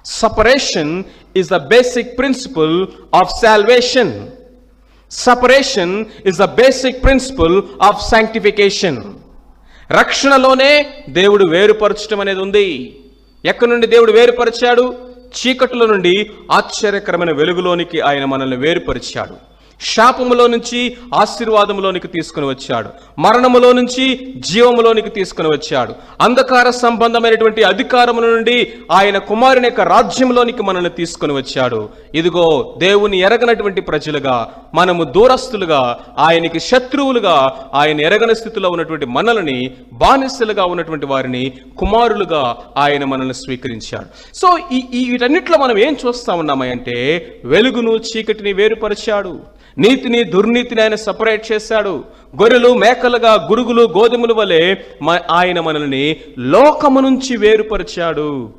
Separation is the basic principle of salvation. Separation is the basic principle of sanctification. రక్షణలోనే దేవుడు వేరుపరచడం అనేది ఉంది. ఎక్కడి నుండి దేవుడు వేరుపరిచాడు? చీకటిలో నుండి ఆశ్చర్యకరమైన వెలుగులోనికి ఆయన మనల్ని వేరుపరిచాడు. శాపములో నుంచి ఆశీర్వాదములోనికి తీసుకుని వచ్చాడు. మరణములో నుంచి జీవములోనికి తీసుకుని వచ్చాడు. అంధకార సంబంధమైనటువంటి అధికారముల నుండి ఆయన కుమారుని యొక్క రాజ్యంలోనికి మనల్ని తీసుకుని వచ్చాడు. ఇదిగో దేవుని ఎరగనటువంటి ప్రజలుగా, మనము దూరస్తులుగా, ఆయనకి శత్రువులుగా, ఆయన ఎరగని స్థితిలో ఉన్నటువంటి మనల్ని, బానిసలుగా ఉన్నటువంటి వారిని కుమారులుగా ఆయన మనల్ని స్వీకరించాడు. సో వీటన్నిటిలో మనం ఏం చూస్తా ఉన్నామంటే, వెలుగును చీకటిని వేరుపరిచాడు, నీతిని దుర్నీతిని ఆయన సపరేట్ చేశాడు. గొర్రెలు మేకలుగా, గురుగులు గోధుమల వలె ఆయన మనల్ని లోకము నుంచి వేరుపరిచాడు.